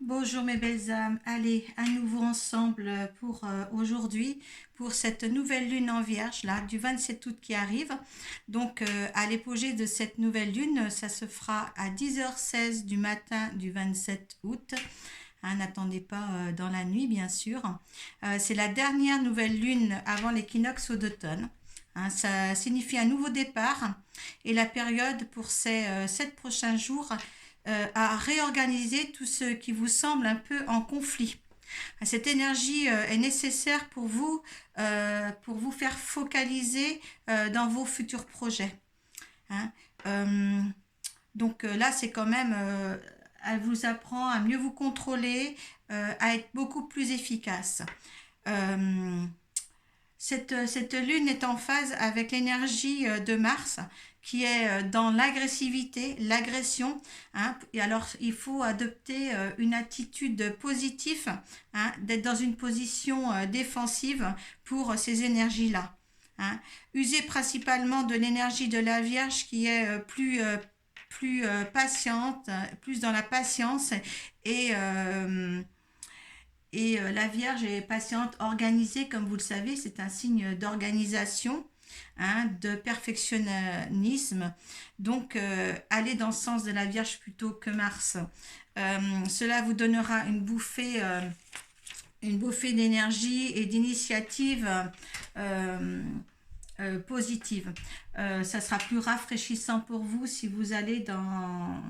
Bonjour mes belles âmes, allez à nouveau ensemble pour aujourd'hui, pour cette nouvelle lune en Vierge là du 27 août qui arrive. Donc à l'épogée de cette nouvelle lune, ça se fera à 10h16 du matin du 27 août. Hein, n'attendez pas dans la nuit bien sûr. C'est la dernière nouvelle lune avant l'équinoxe d'automne. Hein, ça signifie un nouveau départ et la période pour ces 7 prochains jours à réorganiser tout ce qui vous semble un peu en conflit. Cette énergie est nécessaire pour vous faire focaliser dans vos futurs projets. Hein. Euh, donc là, c'est quand même, elle vous apprend à mieux vous contrôler, à être beaucoup plus efficace. Euh, cette lune est en phase avec l'énergie de Mars qui est dans l'agressivité, l'agression. Hein, et alors, il faut adopter une attitude positive, hein, d'être dans une position défensive pour ces énergies-là. Hein. Usez principalement de l'énergie de la Vierge qui est plus patiente, plus dans la patience et la Vierge est patiente, organisée, comme vous le savez, c'est un signe d'organisation, hein, de perfectionnisme. Donc, allez dans le sens de la Vierge plutôt que Mars. Cela vous donnera une bouffée d'énergie et d'initiative positive. Ça sera plus rafraîchissant pour vous si vous allez dans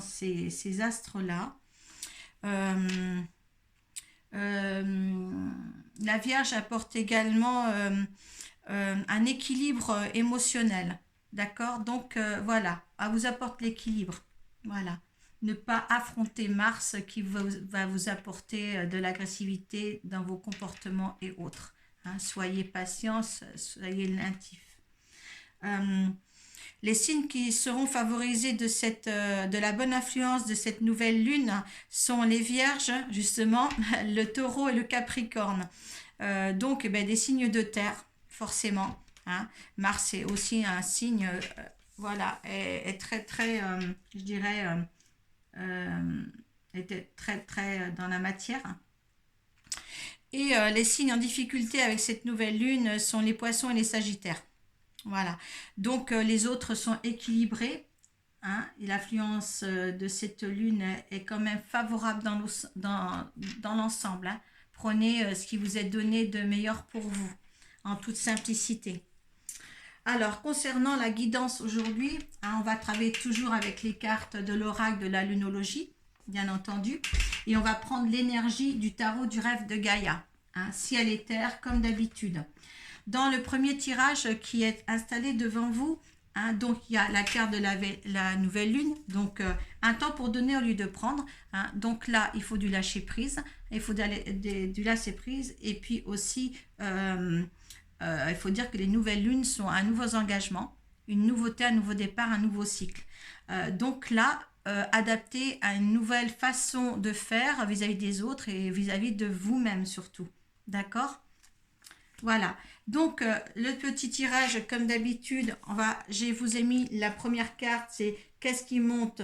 ces astres-là. Euh, euh, la Vierge apporte également un équilibre émotionnel. D'accord. Donc voilà, elle vous apporte l'équilibre. Voilà. Ne pas affronter Mars qui va vous apporter de l'agressivité dans vos comportements et autres. Hein, soyez patients, soyez natifs. Euh, les signes qui seront favorisés de la bonne influence de cette nouvelle lune sont les vierges, justement, le taureau et le capricorne. Donc, des signes de terre, forcément. Hein. Mars est aussi un signe, voilà, est très, très, je dirais, était très, très dans la matière. Et les signes en difficulté avec cette nouvelle lune sont les poissons et les sagittaires. Voilà. Donc les autres sont équilibrés. Hein, et l'affluence de cette lune est quand même favorable dans l'ensemble. Hein. Prenez ce qui vous est donné de meilleur pour vous, en toute simplicité. Alors, concernant la guidance aujourd'hui, hein, on va travailler toujours avec les cartes de l'oracle de la lunologie, bien entendu, et on va prendre l'énergie du tarot du rêve de Gaïa, hein, ciel et terre, comme d'habitude. Dans le premier tirage qui est installé devant vous, hein, donc il y a la carte de la nouvelle lune, donc un temps pour donner au lieu de prendre. Hein, donc là, il faut du lâcher prise, il faut du lâcher prise, et puis aussi, il faut dire que les nouvelles lunes sont un nouveau engagement, une nouveauté, un nouveau départ, un nouveau cycle. Donc là, adapté à une nouvelle façon de faire vis-à-vis des autres et vis-à-vis de vous-même surtout. D'accord ? Voilà. Donc, le petit tirage, comme d'habitude, je vous ai mis la première carte, c'est qu'est-ce qui monte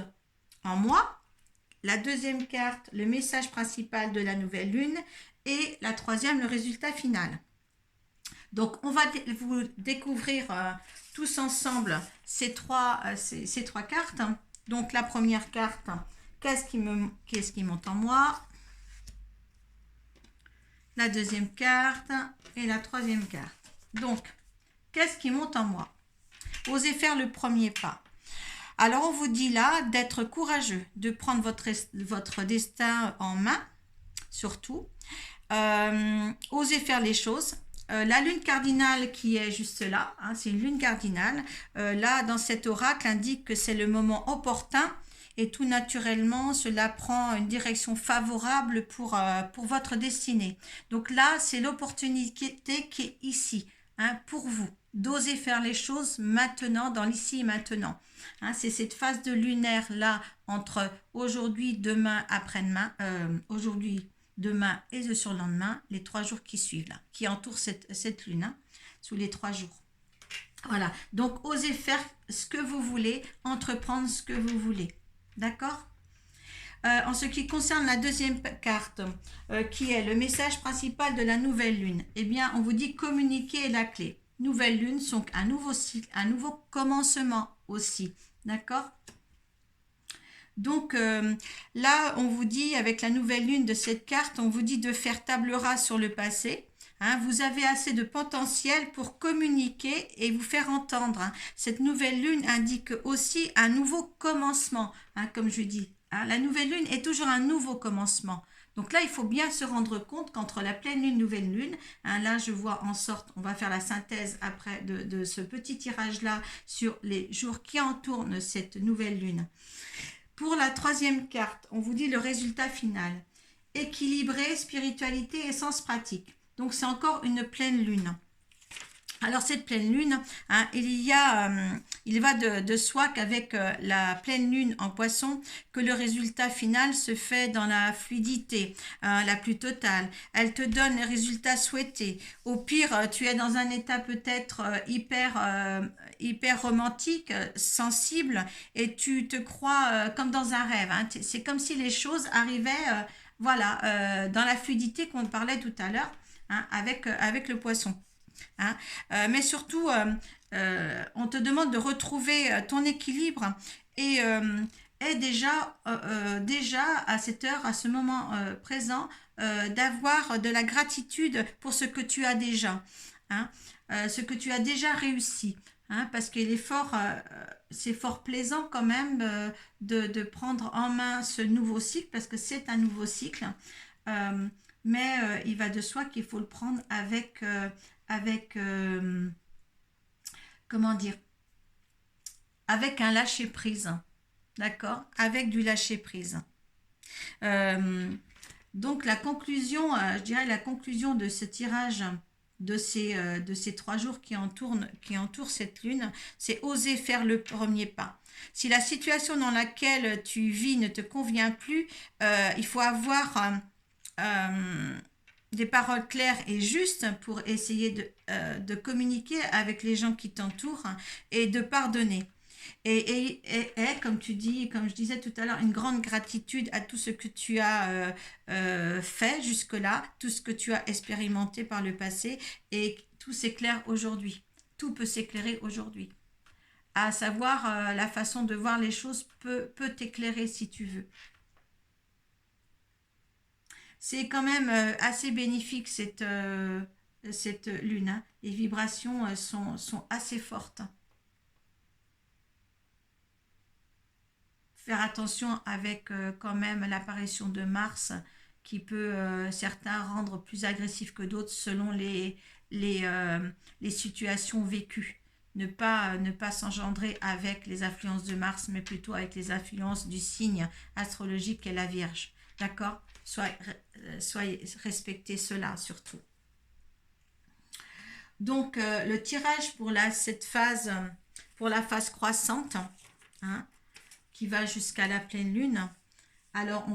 en moi. La deuxième carte, le message principal de la nouvelle lune. Et la troisième, le résultat final. Donc, on va vous découvrir tous ensemble ces trois cartes. Donc, la première carte, qu'est-ce qui monte en moi. La deuxième carte et la troisième carte. Donc, qu'est-ce qui monte en moi? Osez faire le premier pas. Alors, on vous dit là d'être courageux, de prendre votre destin en main, surtout. Osez faire les choses. La lune cardinale qui est juste là, hein, c'est une lune cardinale. Là, dans cet oracle, indique que c'est le moment opportun et tout naturellement, cela prend une direction favorable pour votre destinée. Donc là, c'est l'opportunité qui est ici, hein, pour vous, d'oser faire les choses maintenant, dans l'ici et maintenant. Hein, c'est cette phase de lunaire là, entre aujourd'hui, demain, après-demain, aujourd'hui, demain et le surlendemain, les 3 jours qui suivent là, qui entourent cette lune, hein, sous les 3 jours. Voilà, donc osez faire ce que vous voulez, entreprendre ce que vous voulez. D'accord? En ce qui concerne la deuxième carte, qui est le message principal de la nouvelle lune, eh bien, on vous dit communiquer est la clé. Nouvelle lune, donc un nouveau cycle, un nouveau commencement aussi. D'accord? Donc là, on vous dit, avec la nouvelle lune de cette carte, on vous dit de faire table rase sur le passé. Hein, vous avez assez de potentiel pour communiquer et vous faire entendre. Hein. Cette nouvelle lune indique aussi un nouveau commencement, hein, comme je dis. Hein. La nouvelle lune est toujours un nouveau commencement. Donc là, il faut bien se rendre compte qu'entre la pleine lune, nouvelle lune, hein, là je vois en sorte, on va faire la synthèse après de ce petit tirage-là sur les jours qui entourent cette nouvelle lune. Pour la troisième carte, on vous dit le résultat final. Équilibré, spiritualité et sens pratique. Donc c'est encore une pleine lune. Alors cette pleine lune, hein, il va de soi qu'avec la pleine lune en poisson, que le résultat final se fait dans la fluidité la plus totale. Elle te donne les résultats souhaités. Au pire, tu es dans un état peut-être hyper romantique, sensible, et tu te crois comme dans un rêve. Hein. C'est comme si les choses arrivaient dans la fluidité qu'on parlait tout à l'heure, hein, avec le poisson. Hein. Mais surtout, on te demande de retrouver ton équilibre et déjà à cette heure, à ce moment présent, d'avoir de la gratitude pour ce que tu as déjà, hein, ce que tu as déjà réussi. Hein, parce qu'il est c'est fort plaisant quand même de prendre en main ce nouveau cycle, parce que c'est un nouveau cycle. Mais il va de soi qu'il faut le prendre avec comment dire, avec un lâcher prise, d'accord, avec du lâcher prise. Donc la conclusion, je dirais la conclusion de ce tirage de ces 3 jours qui entourent cette lune, c'est oser faire le premier pas. Si la situation dans laquelle tu vis ne te convient plus, il faut avoir des paroles claires et justes pour essayer de communiquer avec les gens qui t'entourent, hein, et de pardonner. Et comme tu dis, comme je disais tout à l'heure, une grande gratitude à tout ce que tu as fait jusque-là, tout ce que tu as expérimenté par le passé, et tout s'éclaire aujourd'hui. Tout peut s'éclairer aujourd'hui. À savoir, la façon de voir les choses peut t'éclairer si tu veux. C'est quand même assez bénéfique cette lune. Hein. Les vibrations sont assez fortes. Faire attention avec quand même l'apparition de Mars qui peut certains rendre plus agressifs que d'autres selon les situations vécues. Ne pas s'engendrer avec les influences de Mars, mais plutôt avec les influences du signe astrologique qu'est la Vierge. D'accord ? Soyez respectez cela surtout. Donc le tirage pour cette phase, pour la phase croissante, hein, qui va jusqu'à la pleine lune. Alors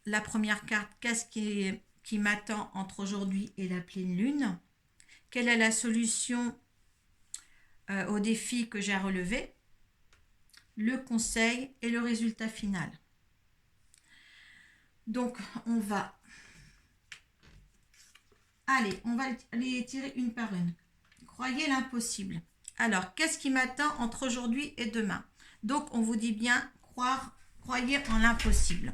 la première carte, qu'est-ce qui m'attend entre aujourd'hui et la pleine lune? Quelle est la solution au défi que j'ai à relever? Le conseil et le résultat final. Donc on va les tirer une par une. Croyez l'impossible. Alors, qu'est-ce qui m'attend entre aujourd'hui et demain? Donc, on vous dit bien, croyez en l'impossible.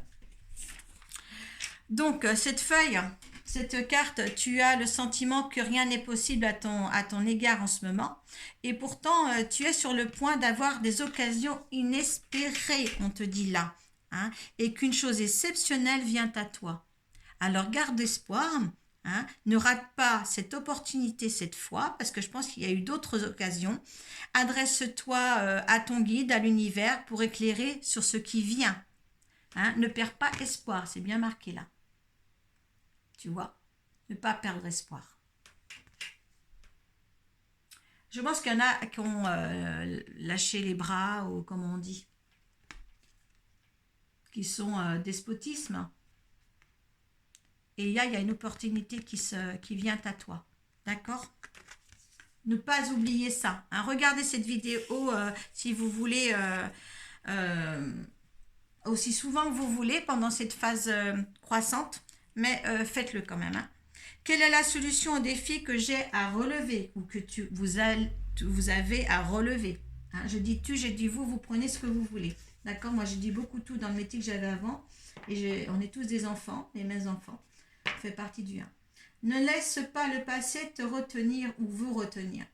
Donc, cette carte, tu as le sentiment que rien n'est possible à ton égard en ce moment. Et pourtant, tu es sur le point d'avoir des occasions inespérées, on te dit là. Hein, et qu'une chose exceptionnelle vient à toi. Alors, garde espoir. Hein, ne rate pas cette opportunité cette fois, parce que je pense qu'il y a eu d'autres occasions. Adresse-toi à ton guide, à l'univers, pour éclairer sur ce qui vient. Hein, ne perds pas espoir, c'est bien marqué là. Tu vois, ne pas perdre espoir. Je pense qu'il y en a qui ont lâché les bras, ou comment on dit, qui sont despotisme. Et il y a une opportunité qui vient à toi. D'accord? Ne pas oublier ça. Hein. Regardez cette vidéo si vous voulez aussi souvent que vous voulez pendant cette phase croissante, mais faites-le quand même. Hein. Quelle est la solution au défi que j'ai à relever ou que vous avez à relever? Hein, je dis tu, j'ai dit vous, vous prenez ce que vous voulez. D'accord? Moi, j'ai dit beaucoup tout dans le métier que j'avais avant. Et on est tous des enfants, les mêmes enfants. Ça fait partie du 1. Ne laisse pas le passé te retenir ou vous retenir.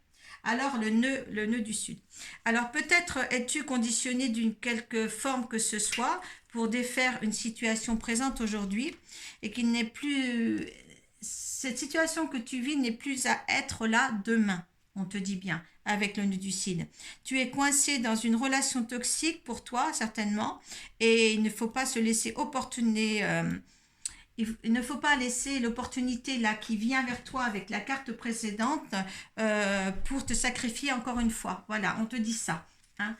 Alors, le nœud du Sud. Alors, peut-être es-tu conditionné d'une quelque forme que ce soit pour défaire une situation présente aujourd'hui et qu'il n'est plus... Cette situation que tu vis n'est plus à être là demain. On te dit bien, avec le nœud du Sud. Tu es coincé dans une relation toxique pour toi, certainement, et il ne faut pas se laisser opportuner... il ne faut pas laisser l'opportunité là qui vient vers toi avec la carte précédente pour te sacrifier encore une fois. Voilà, on te dit ça. Hein.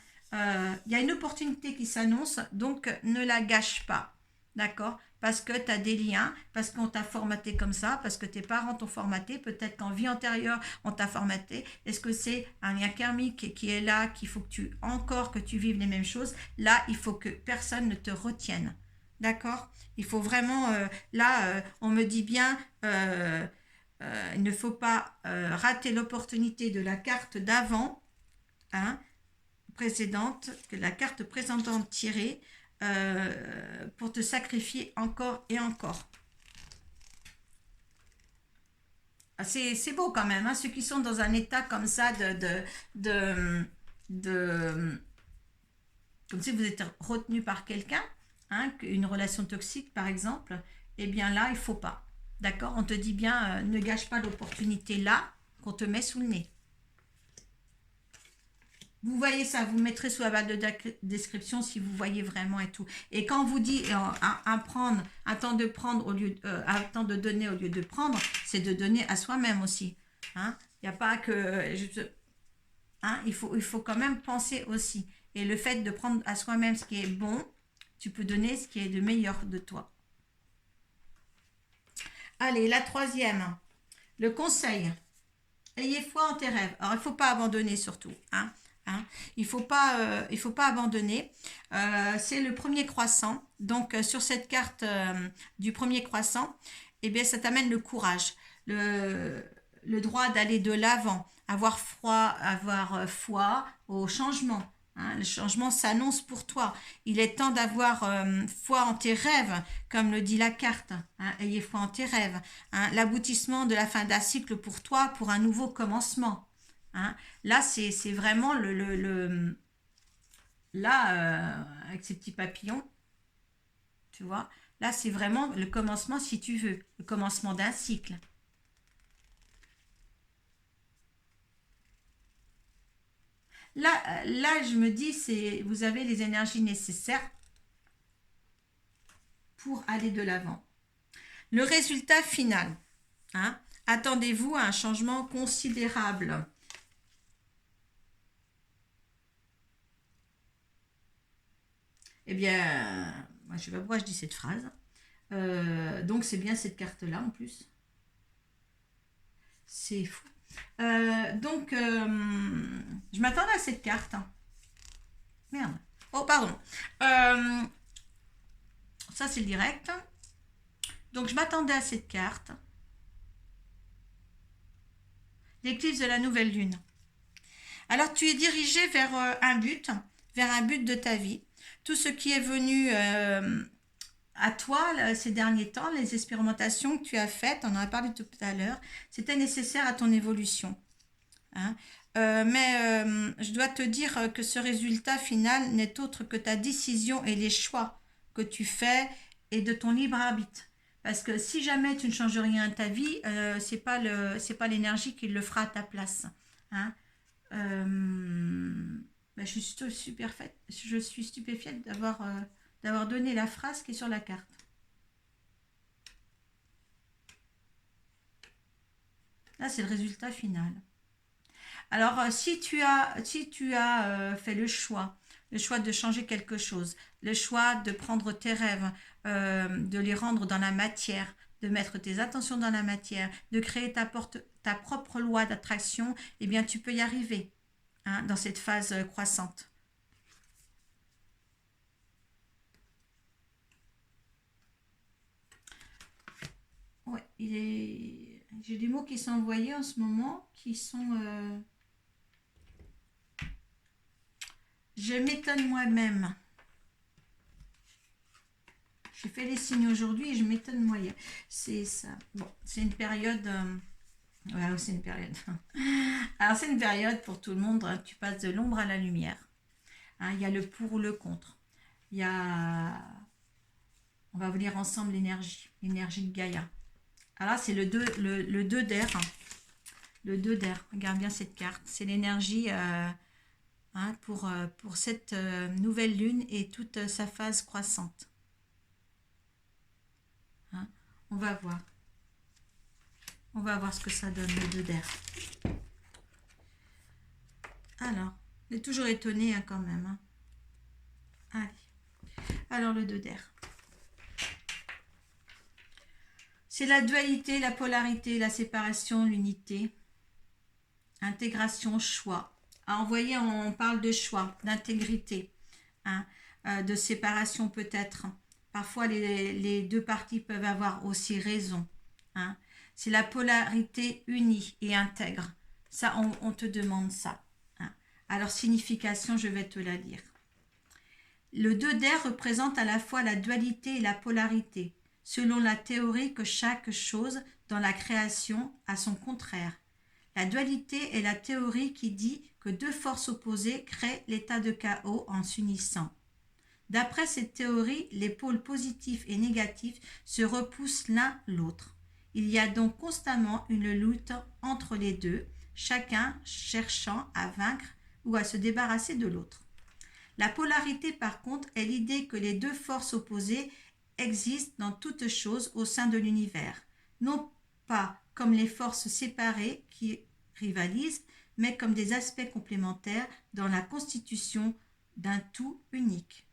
Y a une opportunité qui s'annonce, donc ne la gâche pas. D'accord? Parce que tu as des liens, parce qu'on t'a formaté comme ça, parce que tes parents t'ont formaté, peut-être qu'en vie antérieure, on t'a formaté. Est-ce que c'est un lien karmique qui est là, qu'il faut que tu vives les mêmes choses? Là, il faut que personne ne te retienne. D'accord? Il faut vraiment, on me dit bien, il ne faut pas rater l'opportunité de la carte d'avant, hein, précédente, que la carte précédente tirée, pour te sacrifier encore et encore. C'est beau quand même, hein, ceux qui sont dans un état comme ça de comme si vous êtes retenu par quelqu'un, hein, une relation toxique par exemple, eh bien là, il ne faut pas. D'accord? On te dit bien, ne gâche pas l'opportunité là qu'on te met sous le nez. Vous voyez ça, vous mettrez sous la barre de description si vous voyez vraiment et tout. Et quand on vous dit un temps de prendre au lieu un temps de donner au lieu de prendre, c'est de donner à soi-même aussi. Hein? Il n'y a pas que... hein, il faut quand même penser aussi. Et le fait de prendre à soi-même ce qui est bon, tu peux donner ce qui est de meilleur de toi. Allez, la troisième. Le conseil. Ayez foi en tes rêves. Alors, il ne faut pas abandonner surtout. Hein. Il ne faut pas abandonner. C'est le premier croissant. Donc, sur cette carte du premier croissant, eh bien, ça t'amène le courage, le droit d'aller de l'avant, avoir foi au changement. Hein, le changement s'annonce pour toi. Il est temps d'avoir foi en tes rêves, comme le dit la carte. Hein, ayez foi en tes rêves. Hein, l'aboutissement de la fin d'un cycle pour toi, pour un nouveau commencement. Hein. Là, c'est vraiment là, avec ces petits papillons, tu vois. Là, c'est vraiment le commencement, si tu veux, le commencement d'un cycle. Là, je me dis, vous avez les énergies nécessaires pour aller de l'avant. Le résultat final. Hein, attendez-vous à un changement considérable. Eh bien, moi, je ne sais pas pourquoi je dis cette phrase. Donc, c'est bien cette carte-là en plus. C'est fou. Donc, je m'attendais à cette carte. Merde. Oh, pardon. Ça, c'est le direct. Donc, je m'attendais à cette carte. L'éclipse de la nouvelle lune. Alors, tu es dirigé vers un but de ta vie. Tout ce qui est venu à toi là, ces derniers temps, les expérimentations que tu as faites, on en a parlé tout à l'heure, c'était nécessaire à ton évolution. Hein. Mais je dois te dire que ce résultat final n'est autre que ta décision et les choix que tu fais et de ton libre arbitre. Parce que si jamais tu ne changes rien à ta vie, c'est pas l'énergie qui le fera à ta place. Hein. Ben, je suis stupéfiée d'avoir donné la phrase qui est sur la carte. Là, c'est le résultat final. Alors, si tu as fait le choix de changer quelque chose, le choix de prendre tes rêves, de les rendre dans la matière, de mettre tes attentions dans la matière, de créer ta propre loi d'attraction, eh bien, tu peux y arriver, hein, dans cette phase croissante. Ouais, j'ai des mots qui sont envoyés en ce moment qui sont. Je m'étonne moi-même. J'ai fait les signes aujourd'hui et je m'étonne moi-même. C'est ça. Bon, c'est une période. Ouais, c'est une période. Alors, c'est une période pour tout le monde. Hein. Tu passes de l'ombre à la lumière. Hein, il y a le pour ou le contre. Il y a. On va vous lire ensemble l'énergie de Gaïa. Alors là, c'est le 2 d'air. Le 2 d'air. Regarde bien cette carte. C'est l'énergie pour cette nouvelle lune et toute sa phase croissante. Hein, on va voir. On va voir ce que ça donne, le 2 d'air. Alors, on est toujours étonné hein, quand même. Hein. Allez. Alors, le 2 d'air. C'est la dualité, la polarité, la séparation, l'unité, intégration, choix. Alors, vous voyez, on parle de choix, d'intégrité, hein, de séparation peut-être. Parfois, les deux parties peuvent avoir aussi raison. Hein. C'est la polarité unie et intègre. Ça, on te demande ça. Hein. Alors, signification, je vais te la lire. Le 2 d'air représente à la fois la dualité et la polarité, selon la théorie que chaque chose dans la création a son contraire. La dualité est la théorie qui dit que deux forces opposées créent l'état de chaos en s'unissant. D'après cette théorie, les pôles positifs et négatifs se repoussent l'un l'autre. Il y a donc constamment une lutte entre les deux, chacun cherchant à vaincre ou à se débarrasser de l'autre. La polarité, par contre, est l'idée que les deux forces opposées existent dans toute chose au sein de l'univers, non pas comme les forces séparées qui rivalisent, mais comme des aspects complémentaires dans la constitution d'un tout unique.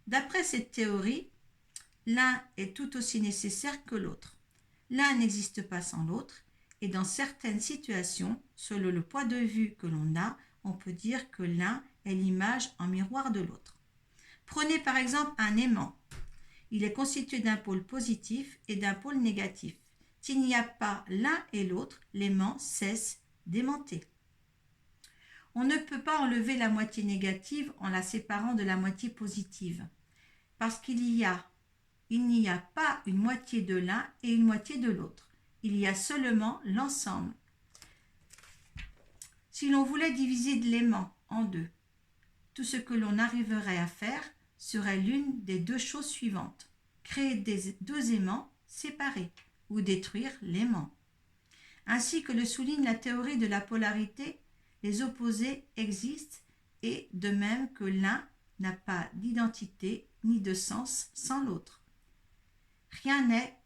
D'après cette théorie, l'un est tout aussi nécessaire que l'autre. L'un n'existe pas sans l'autre, et dans certaines situations, selon le point de vue que l'on a, on peut dire que l'un est l'image en miroir de l'autre. Prenez par exemple un aimant. Il est constitué d'un pôle positif et d'un pôle négatif. S'il n'y a pas l'un et l'autre, l'aimant cesse d'aimanter. On ne peut pas enlever la moitié négative en la séparant de la moitié positive, parce qu'il n'y a pas une moitié de l'un et une moitié de l'autre. Il y a seulement l'ensemble. Si l'on voulait diviser l'aimant en deux, tout ce que l'on arriverait à faire serait l'une des deux choses suivantes. Créer deux aimants séparés ou détruire l'aimant. Ainsi que le souligne la théorie de la polarité, les opposés existent et de même que l'un n'a pas d'identité ni de sens sans l'autre. Rien n'est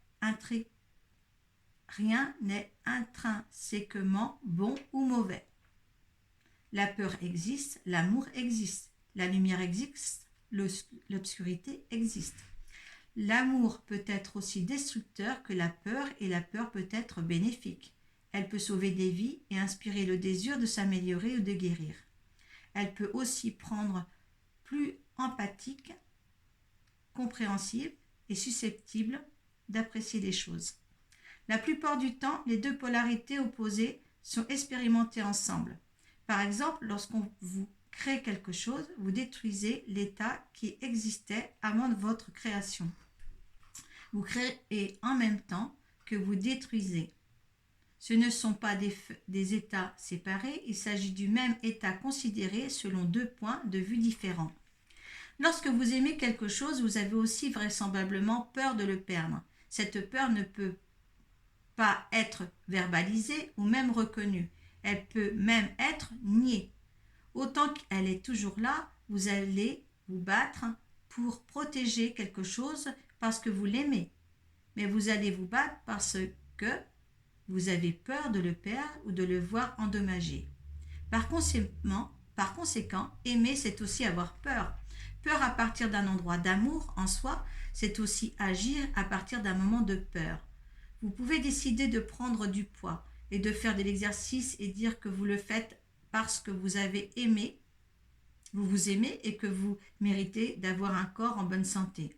intrinsèquement bon ou mauvais. La peur existe, l'amour existe, la lumière existe, l'obscurité existe. L'amour peut être aussi destructeur que la peur et la peur peut être bénéfique. Elle peut sauver des vies et inspirer le désir de s'améliorer ou de guérir. Elle peut aussi prendre plus empathique, compréhensible et susceptible d'apprécier les choses. La plupart du temps, les deux polarités opposées sont expérimentées ensemble. Par exemple, lorsqu'on vous crée quelque chose, vous détruisez l'état qui existait avant votre création. Vous créez en même temps que vous détruisez. Ce ne sont pas des états séparés, il s'agit du même état considéré selon deux points de vue différents. Lorsque vous aimez quelque chose, vous avez aussi vraisemblablement peur de le perdre. Cette peur ne peut pas être verbalisée ou même reconnue. Elle peut même être niée. Autant qu'elle est toujours là, vous allez vous battre pour protéger quelque chose parce que vous l'aimez. Mais vous allez vous battre parce que vous avez peur de le perdre ou de le voir endommagé. Par conséquent, aimer, c'est aussi avoir peur. Peur à partir d'un endroit d'amour en soi, c'est aussi agir à partir d'un moment de peur. Vous pouvez décider de prendre du poids et de faire de l'exercice et dire que vous le faites parce que vous avez aimé, vous vous aimez et que vous méritez d'avoir un corps en bonne santé.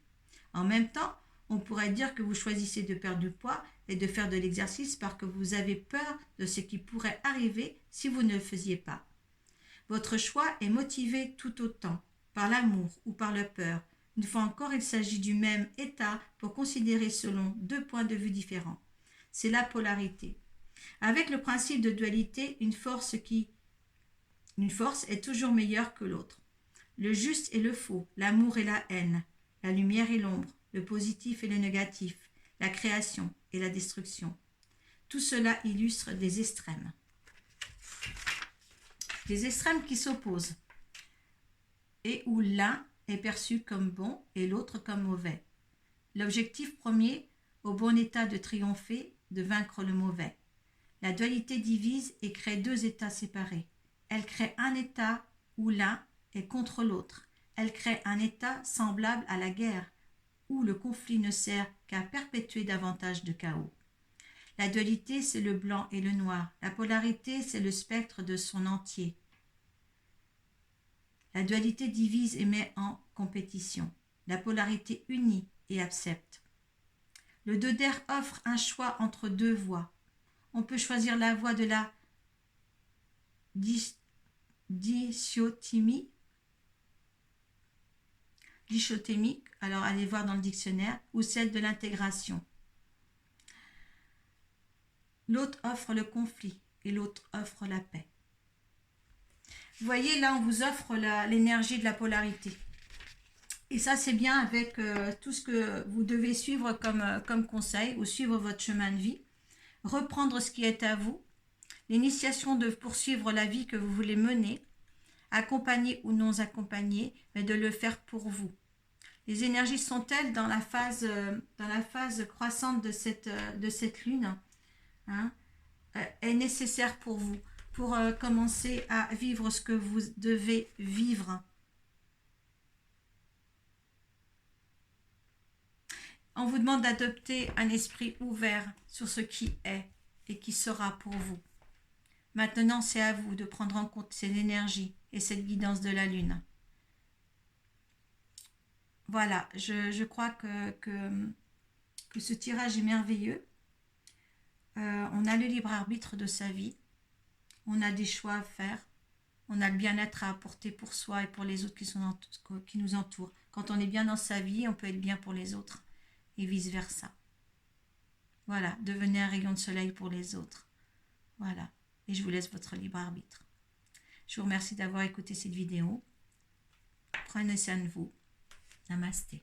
En même temps, On pourrait dire que vous choisissez de perdre du poids et de faire de l'exercice parce que vous avez peur de ce qui pourrait arriver si vous ne le faisiez pas. Votre choix est motivé tout autant par l'amour ou par la peur. Une fois encore, il s'agit du même état pour considérer selon deux points de vue différents. C'est la polarité. Avec le principe de dualité, une force est toujours meilleure que l'autre. Le juste et le faux, l'amour et la haine, la lumière et l'ombre, le positif et le négatif, la création et la destruction. Tout cela illustre des extrêmes. Des extrêmes qui s'opposent et où l'un est perçu comme bon et l'autre comme mauvais. L'objectif premier, au bon état de triompher, de vaincre le mauvais. La dualité divise et crée deux états séparés. Elle crée un état où l'un est contre l'autre. Elle crée un état semblable à la guerre, où le conflit ne sert qu'à perpétuer davantage de chaos. La dualité, c'est le blanc et le noir. La polarité, c'est le spectre de son entier. La dualité divise et met en compétition. La polarité unit et accepte. Le Döder offre un choix entre deux voies. On peut choisir la voie de la dichotomie, alors allez voir dans le dictionnaire, ou celle de l'intégration. L'autre offre le conflit et l'autre offre la paix. Vous voyez, là, on vous offre l'énergie de la polarité. Et ça, c'est bien avec tout ce que vous devez suivre comme conseil ou suivre votre chemin de vie. Reprendre ce qui est à vous. L'initiation de poursuivre la vie que vous voulez mener, accompagner ou non accompagner, mais de le faire pour vous. Les énergies sont-elles dans la phase croissante de cette lune, hein, est nécessaire pour vous, pour commencer à vivre ce que vous devez vivre. On vous demande d'adopter un esprit ouvert sur ce qui est et qui sera pour vous. Maintenant, c'est à vous de prendre en compte ces énergies et cette guidance de la lune. Voilà, je crois que ce tirage est merveilleux. On a le libre arbitre de sa vie. On a des choix à faire. On a le bien-être à apporter pour soi et pour les autres qui nous entourent. Quand on est bien dans sa vie, on peut être bien pour les autres et vice-versa. Voilà, devenez un rayon de soleil pour les autres. Voilà, et je vous laisse votre libre arbitre. Je vous remercie d'avoir écouté cette vidéo. Prenez soin de vous. Namasté.